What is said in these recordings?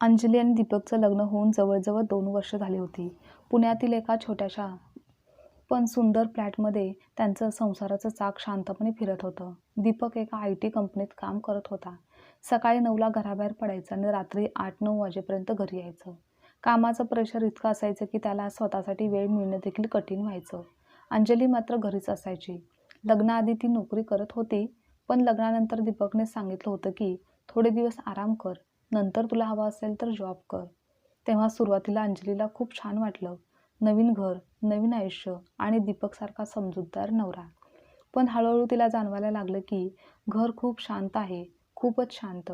अंजली आणि दीपकचं लग्न होऊन जवळजवळ 2 वर्ष झाली होती. पुण्यातील एका छोट्याशा पण सुंदर फ्लॅटमध्ये त्यांचं संसाराचं चाक शांतपणे फिरत होतं. दीपक एका IT कंपनीत काम करत होता. सकाळी 9ला घराबाहेर पडायचं आणि रात्री 8-9 वाजेपर्यंत घरी यायचं. कामाचं प्रेशर इतकं असायचं की त्याला स्वतःसाठी वेळ मिळणं देखील कठीण व्हायचं. अंजली मात्र घरीच असायची. लग्नाआधी ती नोकरी करत होती, पण लग्नानंतर दीपकने सांगितलं होतं की थोडे दिवस आराम कर, नंतर तुला हवा असेल तर जॉब कर. तेव्हा सुरुवातीला अंजलीला खूप छान वाटलं. नवीन घर, नवीन आयुष्य आणि दीपकसारखा समजूतदार नवरा. पण हळूहळू तिला जाणवायला लागलं की घर खूप शांत आहे, खूपच शांत.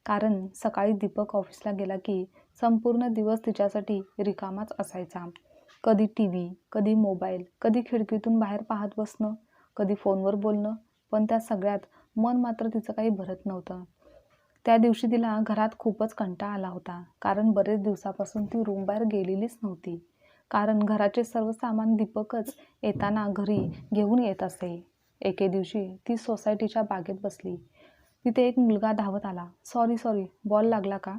कारण सकाळी दीपक ऑफिसला गेला की संपूर्ण दिवस तिच्यासाठी रिकामाच असायचा. कधी TV, कधी मोबाईल, कधी खिडकीतून बाहेर पाहत बसणं, कधी फोनवर बोलणं, पण त्या सगळ्यात मन मात्र तिचं काही भरत नव्हतं. त्या दिवशी तिला घरात खूपच कंटाळा आला होता, कारण बरेच दिवसापासून ती रूमबाहेर गेलेलीच नव्हती. कारण घराचे सर्व सामान दीपकच येताना घरी घेऊन येत असे. एके दिवशी ती सोसायटीच्या बागेत बसली. तिथे एक मुलगा धावत आला. सॉरी, बॉल लागला का?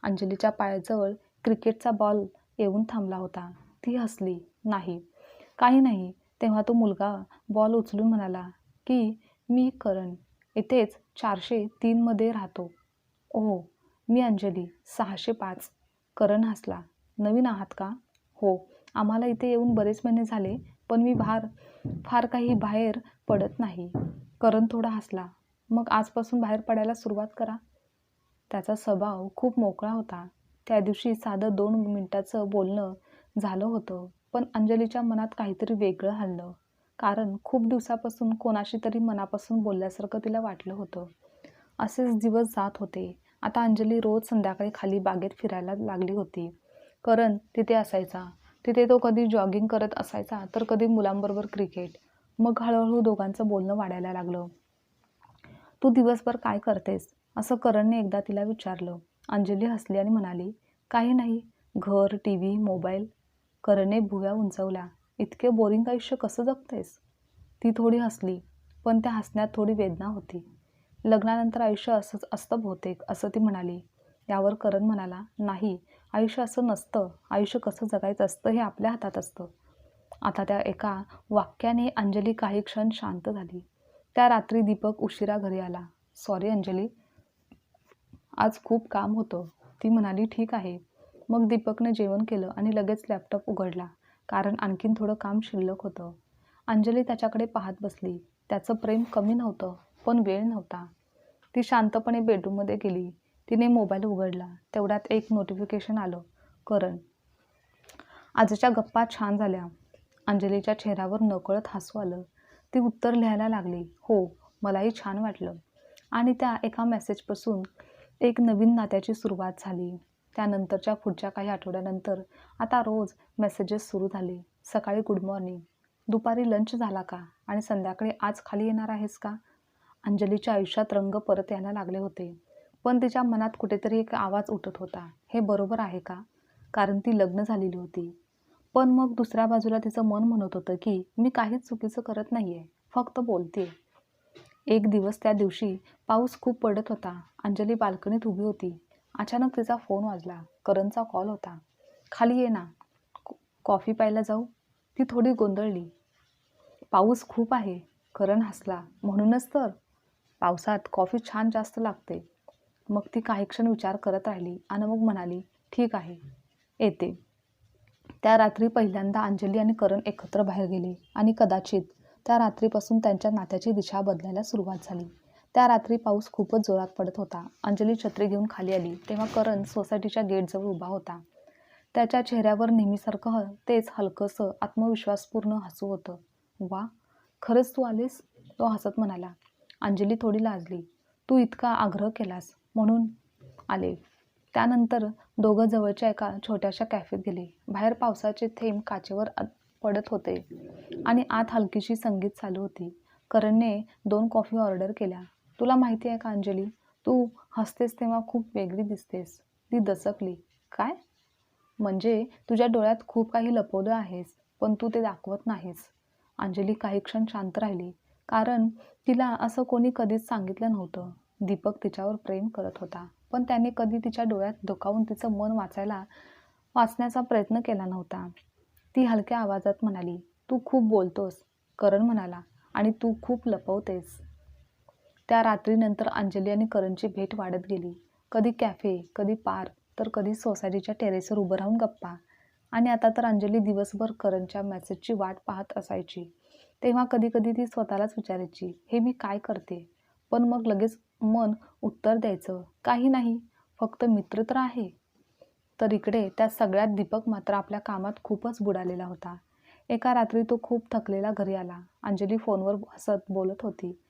अंजलीच्या पायाजवळ क्रिकेटचा बॉल येऊन थांबला होता. ती हसली. नाही, काही नाही. तेव्हा तो मुलगा बॉल उचलून म्हणाला की मी करण, इथेच 403 मध्ये राहतो. ओह, मी अंजली, 605. करण हसला. नवीन आहात का? हो, आम्हाला इथे येऊन बरेच महिने झाले, पण मी फार काही बाहेर पडत नाही. करण थोडा हसला. मग आजपासून बाहेर पडायला सुरुवात करा. त्याचा स्वभाव खूप मोकळा होता. त्या दिवशी साधं 2 मिनिटाचं बोलणं झालं होतं, पण अंजलीच्या मनात काहीतरी वेगळं हललं. कारण खूप दिवसापासून कोणाशी तरी मनापासून बोलल्यासारखं तिला वाटलं होतं. असेच दिवस जात होते. आता अंजली रोज संध्याकाळी खाली बागेत फिरायला लागली होती. करण तिथे असायचा. तिथे तो कधी जॉगिंग करत असायचा, तर कधी मुलांबरोबर क्रिकेट. मग हळूहळू दोघांचं बोलणं वाढायला लागलं. तू दिवसभर काय करतेस? असं करणने एकदा तिला विचारलं. अंजली हसली आणि म्हणाली, काही नाही, घर, TV, मोबाईल. करणने भुवया उंचावल्या. इतके बोरिंग आयुष्य कसं जगतेस? ती थोडी हसली, पण त्या हसण्यात थोडी वेदना होती. लग्नानंतर आयुष्य असंच असतं बहुतेक, असं ती म्हणाली. यावर करण म्हणाला, नाही, आयुष्य असं नसतं. आयुष्य कसं जगायचं असतं हे आपल्या हातात असतं. आता त्या एका वाक्याने अंजली काही क्षण शांत झाली. त्या रात्री दीपक उशिरा घरी आला. सॉरी अंजली, आज खूप काम होतं. ती म्हणाली, ठीक आहे. मग दीपकने जेवण केलं आणि लगेच लॅपटॉप उघडला, कारण आणखीन थोडं काम शिल्लक होतं. अंजली त्याच्याकडे पाहत बसली. त्याचं प्रेम कमी नव्हतं, पण वेळ नव्हता. ती शांतपणे बेडरूममध्ये गेली. तिने मोबाईल उघडला. तेवढ्यात एक नोटिफिकेशन आलं. करण, आजच्या गप्पा छान झाल्या. अंजलीच्या चेहऱ्यावर नकळत हसू आलं. ती उत्तर लिहायला लागली. हो, मलाही छान वाटलं. आणि त्या एका मेसेजपासून एक नवीन नात्याची सुरुवात झाली. त्यानंतरच्या पुढच्या काही आठवड्यानंतर आता रोज मेसेजेस सुरू झाले. सकाळी गुड मॉर्निंग, दुपारी लंच झाला का, आणि संध्याकाळी आज खाली येणार आहेस का? अंजलीच्या आयुष्यात रंग परत यायला लागले होते. पण तिच्या मनात कुठेतरी एक आवाज उठत होता, हे बरोबर आहे का? कारण ती लग्न झालेली होती. पण मग दुसऱ्या बाजूला तिचं मन म्हणत होतं की मी काहीच चुकीचं करत नाहीये, फक्त बोलतेय. एक दिवस त्या दिवशी पाऊस खूप पडत होता. अंजली बाल्कनीत उभी होती. अचानक तिचा फोन वाजला. करणचा कॉल होता. खाली ये ना, कॉफी प्यायला जाऊ? ती थोडी गोंधळली. पाऊस खूप आहे. करण हसला. म्हणूनच तर, पावसात कॉफी छान जास्त लागते. मग ती काही क्षण विचार करत राहिली आणि मग म्हणाली, ठीक आहे, येते. त्या रात्री पहिल्यांदा अंजली आणि करण एकत्र बाहेर गेले आणि कदाचित त्या रात्रीपासून त्यांच्या नात्याची दिशा बदलायला सुरुवात झाली. त्या रात्री पाऊस खूपच जोरात पडत होता. अंजली छत्री घेऊन खाली आली तेव्हा करण सोसायटीच्या गेटजवळ उभा होता. त्याच्या चेहऱ्यावर नेहमीसारखं तेच हलकंसं आत्मविश्वासपूर्ण हसू होतं. वा, खरंच तू आलीस? तो हसत म्हणाला. अंजली थोडी लाजली. तू इतका आग्रह केलास म्हणून आले. त्यानंतर दोघं जवळच्या एका छोट्याशा कॅफेत गेले. बाहेर पावसाचे थेंब काचेवर पडत होते आणि आत हलकीशी संगीत चालू होती. करणने 2 कॉफी ऑर्डर केल्या. तुला माहिती आहे का अंजली, तू हसतेस तेव्हा खूप वेगळी दिसतेस. ती दचकली. काय? म्हणजे तुझ्या डोळ्यात खूप काही लपवलं आहेस, पण तू ते दाखवत नाहीस. अंजली काही क्षण शांत राहिली, कारण तिला असं कोणी कधीच सांगितलं नव्हतं. दीपक तिच्यावर प्रेम करत होता, पण त्याने कधी तिच्या डोळ्यात डोकावून तिचं मन वाचण्याचा प्रयत्न केला नव्हता. ती हलक्या आवाजात म्हणाली, "तू खूप बोलतोस," करण म्हणाला, "आणि तू खूप लपवतेस." त्या रात्रीनंतर अंजली आणि करणची भेट वाढत गेली. कधी कॅफे, कधी पार्क, तर कधी सोसायटीच्या टेरेसवर उभं राहून गप्पा. आणि आता तर अंजली दिवसभर करणच्या मेसेजची वाट पाहत असायची. तेव्हा कधी कधी ती स्वतःलाच विचारायची, हे मी काय करते? पण मग लगेच मन उत्तर द्यायचं, काही नाही, फक्त मित्र तर आहे. तर इकडे त्या सगळ्यात दीपक मात्र आपल्या कामात खूपच बुडालेला होता. एका रात्री तो खूप थकलेला घरी आला. अंजली फोनवर हसत बोलत होती,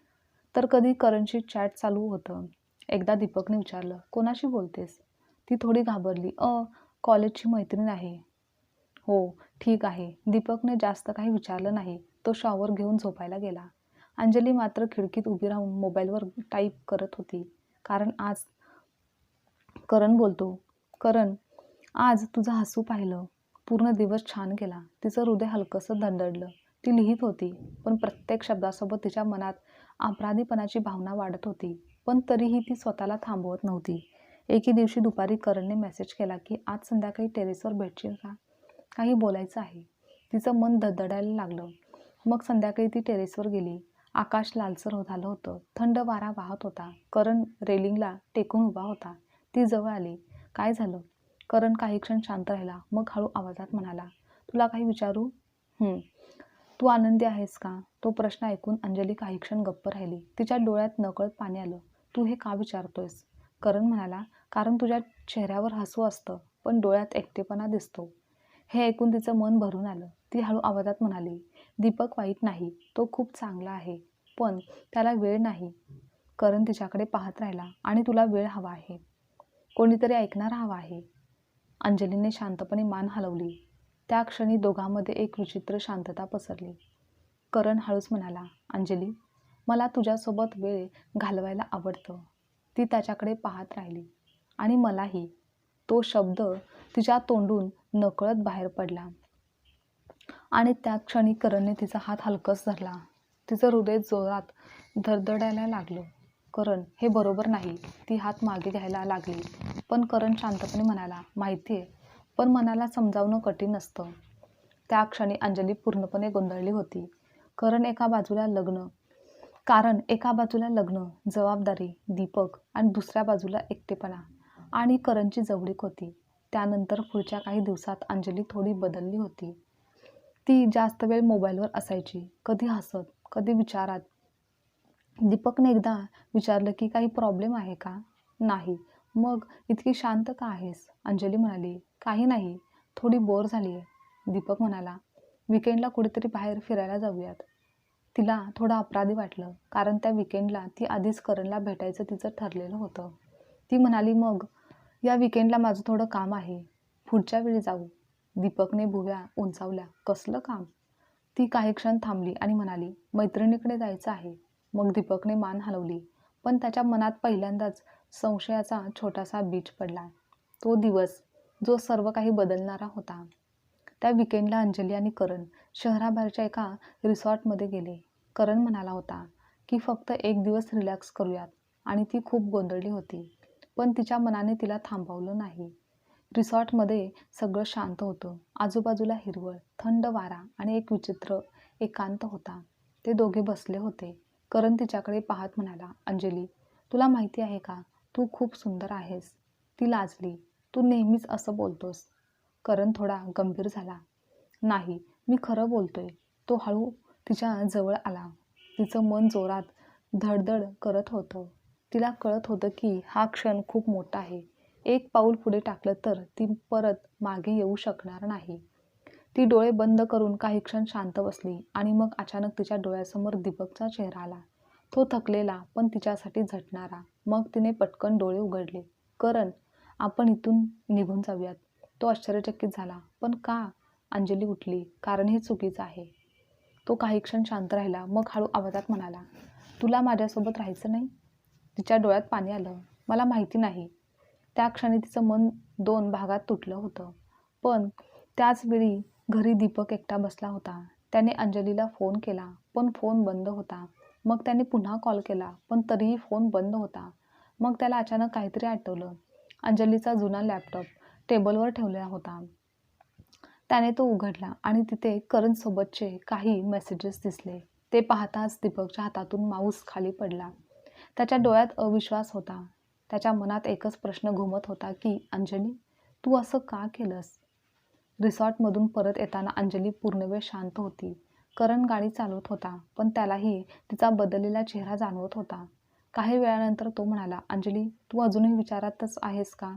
तर कधी करणची चॅट चालू होतं. एकदा दीपकने विचारलं, कोणाशी बोलतेस? ती थोडी घाबरली. कॉलेजची मैत्रीण आहे. हो, ठीक आहे. दीपकने जास्त काही विचारलं नाही. तो शॉवर घेऊन झोपायला गेला. अंजली मात्र खिडकीत उभी राहून मोबाईलवर टाईप करत होती. करण बोलतो. करण, आज तुझं हसू पाहिलं. पूर्ण दिवस छान गेला. तिचं हृदय हलकंसं धडधडलं. ती लिहित होती, पण प्रत्येक शब्दासोबत तिच्या मनात अपराधीपणाची भावना वाढत होती. पण तरीही ती स्वतःला थांबवत नव्हती. एके दिवशी दुपारी करणने मेसेज केला की आज संध्याकाळी टेरेसवर भेटशील का? काही बोलायचं आहे. तिचं मन धडधडायला लागलं. मग संध्याकाळी ती टेरेसवर गेली. आकाश लालसर झालं होतं. थंड वारा वाहत होता. करण रेलिंगला टेकून उभा होता. ती जवळ आली. काय झालं? करण काही क्षण शांत राहिला. मग हळू आवाजात म्हणाला, तुला काही विचारू? तू आनंदी आहेस का? तो प्रश्न ऐकून अंजली काही क्षण गप्प राहिली. तिच्या डोळ्यात नकळत पाणी आलं. तू हे का विचारतोयस? करण म्हणाला, कारण तुझ्या चेहऱ्यावर हसू असतं, पण डोळ्यात एकटेपणा दिसतो. हे ऐकून तिचं मन भरून आलं. ती हळू आवाजात म्हणाली, दीपक वाईट नाही, तो खूप चांगला आहे, पण त्याला वेळ नाही. करण तिच्याकडे पाहत राहिला. आणि तुला वेळ हवा आहे, कोणीतरी ऐकणारा हवा आहे. अंजलीने शांतपणे मान हलवली. त्या क्षणी दोघांमध्ये एक विचित्र शांतता पसरली. करण हळूच म्हणाला, अंजली, मला तुझ्यासोबत वेळ घालवायला आवडतं. ती त्याच्याकडे पाहत राहिली. आणि मलाही. तो शब्द तिच्या तोंडून नकळत बाहेर पडला. आणि त्या क्षणी करणने तिचा हात हलकस धरला. तिचं हृदय जोरात धडधडायला लागलं. करण, हे बरोबर नाही. ती हात मागे घ्यायला लागली. पण करण शांतपणे म्हणाला, माहितीये, पण मनाला समजावणं कठीण असतं. त्या क्षणी अंजली पूर्णपणे गोंधळली होती. कारण एका बाजूला लग्न, जबाबदारी, दीपक, आणि दुसऱ्या बाजूला एकटेपणा आणि करणची जवळीक होती. त्यानंतर पुढच्या काही दिवसात अंजली थोडी बदलली होती. ती जास्त वेळ मोबाईलवर असायची, कधी हसत, कधी विचारात. दीपकने एकदा विचारलं की काही प्रॉब्लेम आहे का? नाही. मग इतकी शांत का आहेस? अंजली म्हणाली, काही नाही, थोडी बोर झाली आहे. दीपक म्हणाला, विकेंडला कुठेतरी बाहेर फिरायला जाऊयात. तिला थोडं अपराधी वाटलं, कारण त्या विकेंडला ती आधीच करणला भेटायचं तिचं ठरलेलं होतं. ती म्हणाली, मग या विकेंडला माझं थोडं काम आहे, पुढच्या वेळी जाऊ. दीपकने भुवया उंचावल्या. कसलं काम? ती काही क्षण थांबली आणि म्हणाली, मैत्रिणीकडे जायचं आहे. मग दीपकने मान हलवली. पण त्याच्या मनात पहिल्यांदाच संशयाचा छोटासा बीज पडला. तो दिवस, जो सर्व काही बदलणारा होता. त्या विकेंडला अंजली आणि करण शहराबाहेरच्या एका रिसॉर्टमध्ये गेले. करण म्हणाला होता की फक्त एक दिवस रिलॅक्स करूयात, आणि ती खूप गोंधळली होती. पण तिच्या मनाने तिला थांबवलं नाही. रिसॉर्टमध्ये सगळं शांत होतं. आजूबाजूला हिरवळ, थंड वारा आणि एक विचित्र एकांत होता. ते दोघे बसले होते. करण तिच्याकडे पाहत म्हणाला, अंजली, तुला माहिती आहे का, तू खूप सुंदर आहेस. ती लाजली. तू नेहमीच असं बोलतोस. करण थोडा गंभीर झाला. नाही, मी खरं बोलतोय. तो हळू तिच्या जवळ आला. तिचं मन जोरात धडधड करत होतं. तिला कळत होतं की हा क्षण खूप मोठा आहे. एक पाऊल पुढे टाकलं तर ती परत मागे येऊ शकणार नाही. ती डोळे बंद करून काही क्षण शांत बसली. आणि मग अचानक तिच्या डोळ्यासमोर दीपकचा चेहरा आला. तो थकलेला, पण तिच्यासाठी झटणारा. मग तिने पटकन डोळे उघडले. करण, आपण इथून निघून जाऊयात. तो आश्चर्यचकित झाला. पण का? अंजली उठली. कारण हे चुकीचं आहे. तो काही क्षण शांत राहिला. मग हळू आवाजात म्हणाला, तुला माझ्यासोबत राहायचं नाही? तिच्या डोळ्यात पाणी आलं. मला माहिती नाही. त्या क्षणी तिचं मन दोन भागात तुटलं होतं. पण त्याच वेळी घरी दीपक एकटा बसला होता. त्याने अंजलीला फोन केला, पण फोन बंद होता. मग त्याने पुन्हा कॉल केला, पण तरीही फोन बंद होता. मग त्याला अचानक काहीतरी आठवलं. अंजलीचा जुना लॅपटॉप टेबलवर ठेवलेला होता. त्याने तो उघडला आणि तिथे करणसोबतचे काही मेसेजेस दिसले. ते पाहताच दीपकच्या हातातून माऊस खाली पडला. त्याच्या डोळ्यात अविश्वास होता. त्याच्या मनात एकच प्रश्न घुमत होता की अंजली, तू असं का केलंस? रिसॉर्टमधून परत येताना अंजली पूर्णवेळ शांत होती. करण गाडी चालवत होता, पण त्यालाही तिचा बदललेला चेहरा जाणवत होता. काही वेळानंतर तो म्हणाला, अंजली, तू अजूनही विचारातच आहेस का?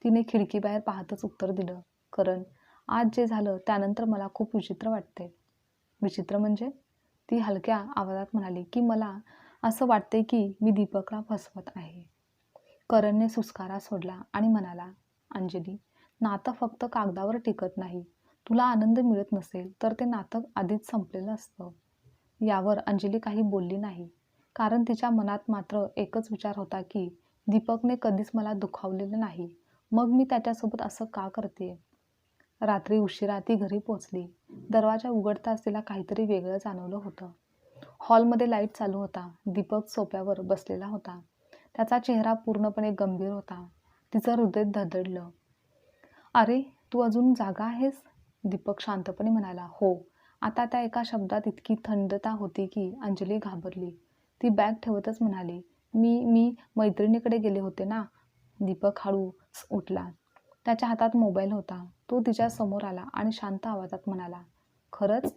तिने खिडकीबाहेर पाहतच उत्तर दिलं, करण, आज जे झालं त्यानंतर मला खूप विचित्र वाटते. विचित्र म्हणजे? ती हलक्या आवाजात म्हणाली की मला असं वाटते की मी दीपकला फसवत आहे. करणने सुस्कारा सोडला आणि म्हणाला, अंजली, नातं फक्त कागदावर टिकत नाही. तुला आनंद मिळत नसेल तर ते नातं आधीच संपलेलं असतं. यावर अंजली काही बोलली नाही, कारण तिच्या मनात मात्र एकच विचार होता की दीपकने कधीच मला दुखावलेलं नाही, मग मी त्याच्यासोबत असं का करते? रात्री उशिरा ती घरी पोचली. दरवाजा उघडताच तिला काहीतरी वेगळं जाणवलं होतं. हॉलमध्ये लाईट चालू होता. दीपक सोफ्यावर बसलेला होता. त्याचा चेहरा पूर्णपणे गंभीर होता. तिचं हृदय धडधडलं. अरे, तू अजून जागा आहेस? दीपक शांतपणे म्हणाला. हो. आता त्या एका शब्दात इतकी थंडता होती की अंजली घाबरली. ती बॅग ठेवतच म्हणाली, मी मैत्रिणीकडे गेले होते ना. दीपक हळूच उठला. त्याच्या हातात मोबाईल होता. तो तिच्या समोर आला आणि शांत आवाजात म्हणाला, खरंच?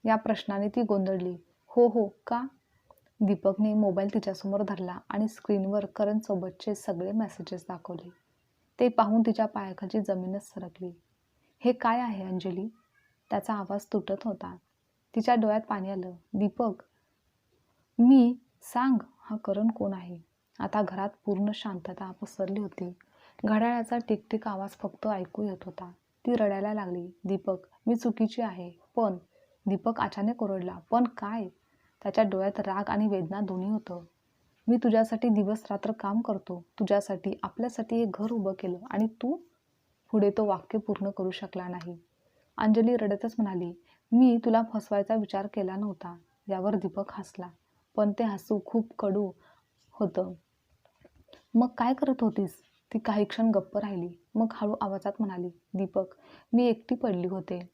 या प्रश्नाने ती गोंधळली. हो हो, का? दीपकने मोबाईल तिच्यासमोर धरला आणि स्क्रीनवर करणसोबतचे सगळे मेसेजेस दाखवले. ते पाहून तिच्या पायाखालची जमीनच सरकली. हे काय आहे अंजली? त्याचा आवाज तुटत होता. तिच्या डोळ्यात पाणी आलं. दीपक, सांग, हा करण कोण आहे? आता घरात पूर्ण शांतता पसरली होती. घड्याळाचा टिकटिक आवाज फक्त ऐकू येत होता. ती रडायला लागली. दीपक, मी चुकीची आहे. पण दीपक अचानक ओरडला. पण काय? त्याच्या डोळ्यात राग आणि वेदना दोन्ही होतं. मी तुझ्यासाठी दिवस रात्र काम करतो. तुझ्यासाठी, आपल्यासाठी हे घर उभं केलं आणि तू? पुढे तो वाक्य पूर्ण करू शकला नाही. अंजली रडतच म्हणाली, मी तुला फसवायचा विचार केला नव्हता. यावर दीपक हसला. पण ते हसू खूप कडू होतं. मग काय करत होतीस? ती काही क्षण गप्प राहिली. मग हळू आवाजात म्हणाली, दीपक, मी एकटी पडली होते.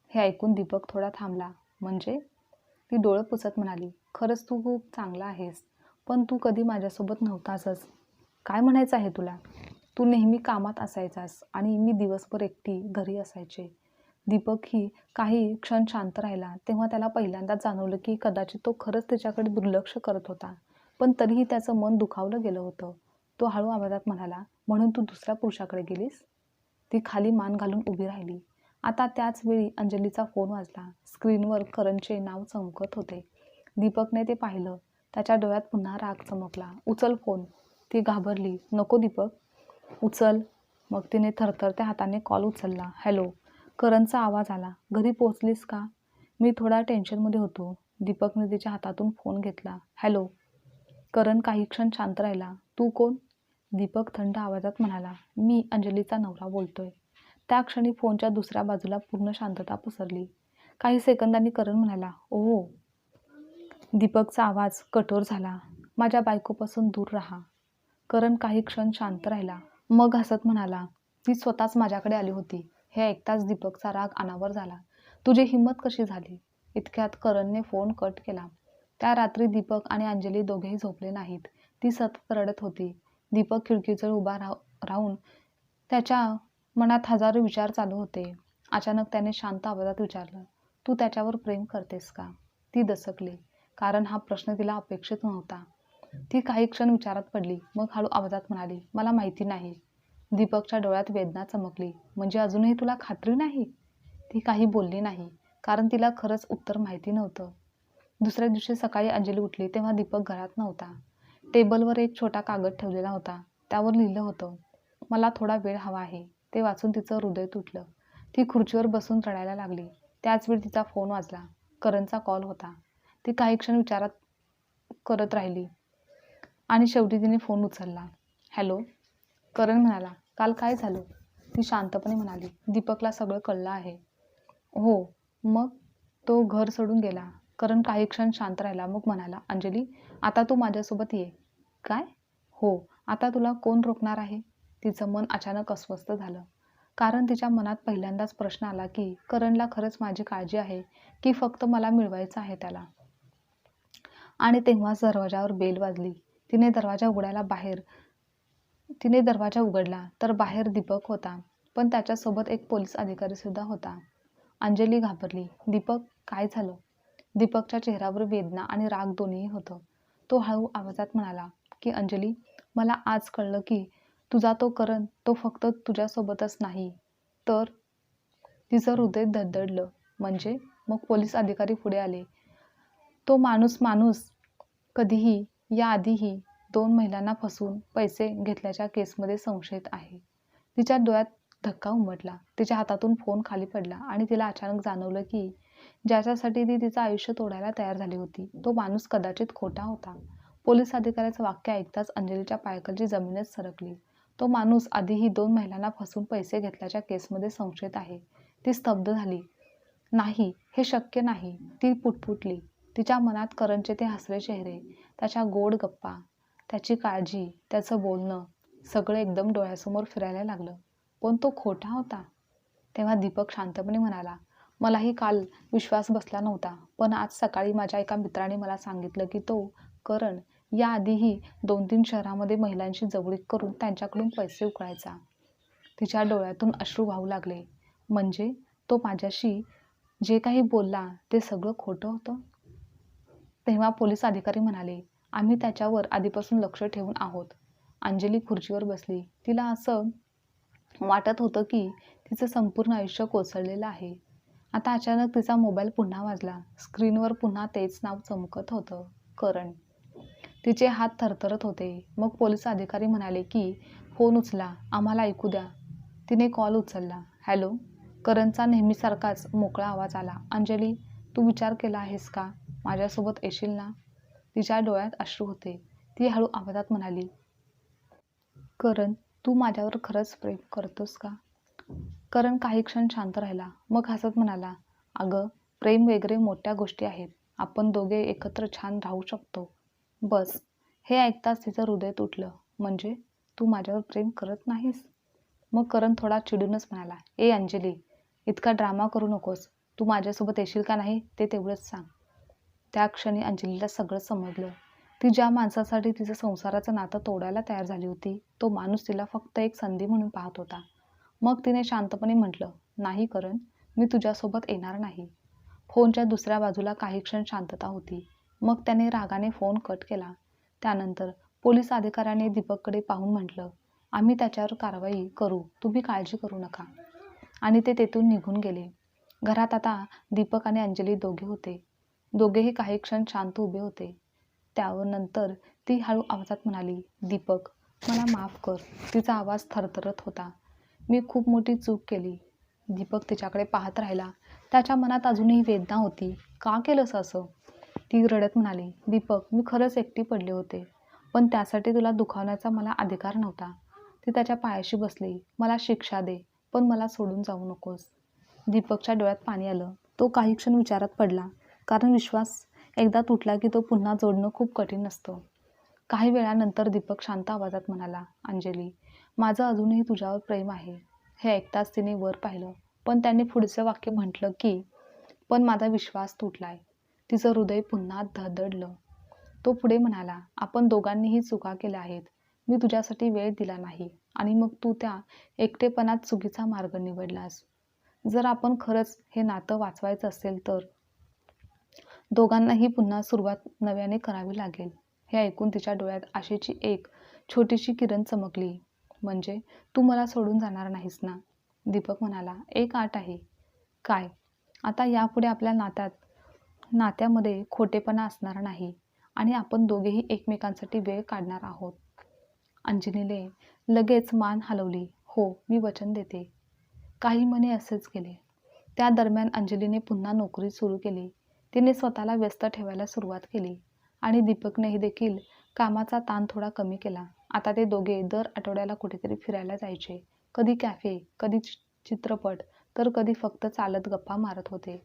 हे ऐकून दीपक थोडा थांबला. म्हणजे? ती डोळं पुसत म्हणाली, खरंच तू खूप चांगला आहेस, पण तू कधी माझ्यासोबत नव्हतासच. काय म्हणायचं आहे तुला? तू नेहमी कामात असायचास आणि मी दिवसभर एकटी घरी असायचे. दीपक ही काही क्षण शांत राहिला. तेव्हा त्याला पहिल्यांदाच जाणवलं की कदाचित तो खरंच तिच्याकडे दुर्लक्ष करत होता, पण तरीही त्याचं मन दुखावलं गेलं होतं. तो हळू आवाजात म्हणाला, म्हणून तू दुसऱ्या पुरुषाकडे गेलीस? ती खाली मान घालून उभी राहिली. आता त्याच वेळी अंजलीचा फोन वाजला. स्क्रीनवर करणचे नाव चमकत होते. दीपकने ते पाहिलं. त्याच्या डोळ्यात पुन्हा राग चमकला. उचल फोन. ती घाबरली. नको दीपक. उचल. मग तिने थरथरत्या हाताने कॉल उचलला. हॅलो. करणचा आवाज आला. घरी पोहोचलीस का? मी थोडा टेन्शनमध्ये होतो. दीपकने तिच्या हातातून फोन घेतला. हॅलो. करण काही क्षण शांत राहिला. तू कोण? दीपक थंड आवाजात म्हणाला, मी अंजलीचा नवरा बोलतोय. त्या क्षणी फोनच्या दुसऱ्या बाजूला पूर्ण शांतता पसरली. काही सेकंदांनी करण म्हणाला, ओह. दीपकचा आवाज कठोर झाला. माझ्या बायकोपासून दूर राहा. करण काही क्षण शांत राहिला. मग हसत म्हणाला, ती स्वतःच माझ्याकडे आली होती. हे ऐकताच दीपकचा राग अनावर झाला. तुझी हिंमत कशी झाली? इतक्यात करणने फोन कट केला. त्या रात्री दीपक आणि अंजली दोघेही झोपले नाहीत. ती सतत रडत होती. दीपक खिडकीजवळ उभा राहून त्याच्या मनात हजारो विचार चालू होते. अचानक त्याने शांत आवाजात विचारलं, तू त्याच्यावर प्रेम करतेस का? ती दचकली, कारण हा प्रश्न तिला अपेक्षित नव्हता. ती काही क्षण विचारात पडली. मग हळू आवाजात म्हणाली, मला माहिती नाही. दीपकच्या डोळ्यात वेदना चमकली. म्हणजे अजूनही तुला खात्री नाही? ती काही बोलली नाही, कारण तिला खरंच उत्तर माहिती नव्हतं. दुसऱ्या दिवशी सकाळी अंजली उठली तेव्हा दीपक घरात नव्हता. टेबलवर एक छोटा कागद ठेवलेला होता. त्यावर लिहिलं होतं, मला थोडा वेळ हवा आहे. ते वाचून तिचं हृदय तुटलं. ती खुर्चीवर बसून रडायला लागली. त्याचवेळी तिचा फोन वाजला. करणचा कॉल होता. ती काही क्षण विचारात करत राहिली आणि शेवटी तिने फोन उचलला. हॅलो. करण म्हणाला, काल काय झालं? ती शांतपणे म्हणाली, दीपकला सगळं कळलं आहे. हो. मग? तो घर सोडून गेला. करण काही क्षण शांत राहिला. मग म्हणाला, अंजली, आता तू माझ्यासोबत ये. काय? हो. आता तुला कोण रोखणार आहे? तिचं मन अचानक अस्वस्थ झालं. कारण तिच्या मनात पहिल्यांदाच प्रश्न आला की करणला खरंच माझी काळजी आहे की फक्त मला मिळवायचं आहे त्याला. आणि तेव्हाच दरवाजावर बेल वाजली. तिने दरवाजा उघडला तर बाहेर दीपक होता, पण त्याच्यासोबत एक पोलीस अधिकारी सुद्धा होता. अंजली घाबरली. दीपक, काय झालं? दीपकच्या चेहऱ्यावर वेदना आणि राग दोन्हीही होतं. तो हळू आवाजात म्हणाला की अंजली, मला आज कळलं की तुझा तो करण तो फक्त तुझ्यासोबतच नाही तर. तिचं हृदय धडधडलं. म्हणजे? मग पोलीस अधिकारी पुढे आले. तो माणूस कधीही याआधीही 2 महिलांना फसवून पैसे घेतल्याच्या केसमध्ये संशयित आहे. तिच्या डोळ्यात धक्का उमटला. तिच्या हातातून फोन खाली पडला आणि तिला अचानक जाणवलं की ज्याच्यासाठी ती तिचं आयुष्य तोडायला तयार झाली होती तो माणूस कदाचित खोटा होता. पोलीस अधिकाऱ्याचं वाक्य ऐकताच अंजलीच्या पायाखालची जमीनच सरकली. तो माणूस आधीही 2 महिलांना फसवून पैसे घेतल्याच्या केसमध्ये संशयित आहे. ती स्तब्ध झाली. नाही, हे शक्य नाही, ती पुटपुटली. तिच्या मनात करणचे ते हसरे चेहरे, त्याच्या गोड गप्पा, त्याची काळजी, त्याचं बोलणं सगळं एकदम डोळ्यासमोर फिरायला लागलं. पण तो खोटा होता. तेव्हा दीपक शांतपणे म्हणाला, मलाही काल विश्वास बसला नव्हता, पण आज सकाळी माझ्या एका मित्राने मला सांगितलं की तो करण याआधीही 2-3 शहरामध्ये महिलांशी जवळीक करून त्यांच्याकडून पैसे उकळायचा. तिच्या डोळ्यातून अश्रू वाहू लागले. म्हणजे तो माझ्याशी जे काही बोलला ते सगळं खोटं होतं? तेव्हा पोलीस अधिकारी म्हणाले, आम्ही त्याच्यावर आधीपासून लक्ष ठेवून आहोत. अंजली खुर्चीवर बसली. तिला असं वाटत होतं की तिचं संपूर्ण आयुष्य कोसळलेलं आहे. आता अचानक तिचा मोबाईल पुन्हा वाजला. स्क्रीनवर पुन्हा तेच नाव चमकत होतं, करण. तिचे हात थरथरत होते. मग पोलीस अधिकारी म्हणाले की फोन उचला, आम्हाला ऐकू द्या. तिने कॉल उचलला. हॅलो. करणचा नेहमीसारखाच मोकळा आवाज आला. अंजली, तू विचार केला आहेस का? माझ्यासोबत येशील ना? तिच्या डोळ्यात अश्रू होते. ती हळू आवाजात म्हणाली, करण, तू माझ्यावर खरंच प्रेम करतोस का? करण काही क्षण शांत राहिला. मग हसत म्हणाला, अगं, प्रेम वगैरे मोठ्या गोष्टी आहेत. आपण दोघे एकत्र छान राहू शकतो. बस. हे ऐकताच तिचं हृदय तुटलं. म्हणजे तू माझ्यावर प्रेम करत नाहीस? मग करण थोडा चिडूनच म्हणाला, ए अंजली, इतका ड्रामा करू नकोस. तू माझ्यासोबत येशील का नाही ते तेवढंच सांग. त्या क्षणी अंजलीला सगळं समजलं. ती ज्या माणसासाठी तिचं संसाराचं नातं तोडायला तयार झाली होती तो माणूस तिला फक्त एक संधी म्हणून पाहत होता. मग तिने शांतपणे म्हटलं, नाही करण, मी तुझ्यासोबत येणार नाही. फोनच्या दुसऱ्या बाजूला काही क्षण शांतता होती. मग त्याने रागाने फोन कट केला. त्यानंतर पोलीस अधिकाऱ्याने दीपककडे पाहून म्हटलं, आम्ही त्याच्यावर कारवाई करू, तुम्ही काळजी करू नका. आणि ते तेथून निघून गेले. घरात आता दीपक आणि अंजली दोघे होते. दोघेही काही क्षण शांत उभे होते. त्यानंतर ती हळू आवाजात म्हणाली, दीपक, मला माफ कर. तिचा आवाज थरथरत होता. मी खूप मोठी चूक केली. दीपक तिच्याकडे पाहत राहिला. त्याच्या मनात अजूनही वेदना होती. का केलंस असं? ती रडत म्हणाली, दीपक, मी खरंच एकटी पडले होते. पण त्यासाठी तुला दुखावण्याचा मला अधिकार नव्हता. ती त्याच्या पायाशी बसली. मला शिक्षा दे, पण मला सोडून जाऊ नकोस. दीपकच्या डोळ्यात पाणी आलं. तो काही क्षण विचारात पडला. कारण विश्वास एकदा तुटला की तो पुन्हा जोडणं खूप कठीण असतं. काही वेळानंतर दीपक शांत आवाजात म्हणाला, अंजली, माझं अजूनही तुझ्यावर प्रेम आहे. हे ऐकताच तिने वर पाहिलं. पण त्याने पुढचं वाक्य म्हटलं की पण माझा विश्वास तुटलाय. तिचं हृदय पुन्हा धडधडलं. तो पुढे म्हणाला, आपण दोघांनीही चुका केल्या आहेत. मी तुझ्यासाठी वेळ दिला नाही आणि मग तू त्या एकटेपणात चुकीचा मार्ग निवडलास. जर आपण खरंच हे नातं वाचवायचं असेल तर दोघांनाही पुन्हा सुरुवात नव्याने करावी लागेल. हे ऐकून तिच्या डोळ्यात आशेची एक छोटीशी किरण चमकली. म्हणजे तू मला सोडून जाणार नाहीस ना? दीपक म्हणाला, एक अट आहे. काय? आता यापुढे आपल्या नात्यामध्ये खोटेपणा असणार नाही आणि आपण दोघेही एकमेकांसाठी वेळ काढणार आहोत. अंजलीने लगेच मान हलवली. हो, मी वचन देते. काही महिने असेच गेले. त्या दरम्यान अंजलीने पुन्हा नोकरी सुरू केली. तिने स्वतःला व्यस्त ठेवायला सुरुवात केली आणि दीपकनेही देखील कामाचा ताण थोडा कमी केला. आता ते दोघे दर आठवड्याला कुठेतरी फिरायला जायचे. कधी कॅफे, कधी चित्रपट, तर कधी फक्त चालत गप्पा मारत होते.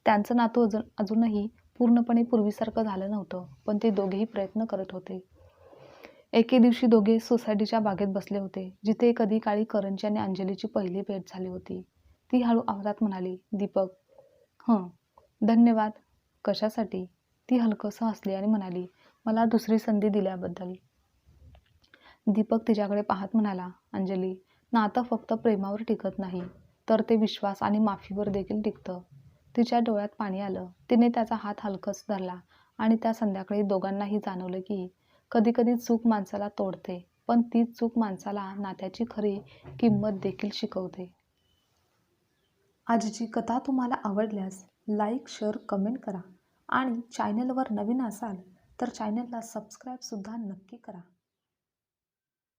त्यांचं नातं अजूनही पूर्णपणे पूर्वीसारखं झालं नव्हतं, पण ते दोघेही प्रयत्न करत होते. एके दिवशी दोघे सोसायटीच्या बागेत बसले होते, जिथे कधी काळी करणची आणि अंजलीची पहिली भेट झाली होती. ती हळू आवाजात म्हणाली, "दीपक." "हं, धन्यवाद." "कशासाठी?" ती हलकंसं हसली आणि म्हणाली, "मला दुसरी संधी दिल्याबद्दल." दीपक तिच्याकडे पाहत म्हणाला, "अंजली, नातं फक्त प्रेमावर टिकत नाही, तर ते विश्वास आणि माफीवर देखील टिकतं." तिच्या डोळ्यात पाणी आलं. तिने त्याचा हात हलकस धरला आणि त्या संध्याकाळी दोघांनाही जाणवलं की कधीकधी चूक माणसाला तोडते, पण तीच चूक माणसाला नात्याची खरी किंमत देखील शिकवते. आजची कथा तुम्हाला आवडल्यास लाईक, शेअर, कमेंट करा आणि चॅनलवर नवीन असाल तर चॅनलला सबस्क्राईबसुद्धा नक्की करा.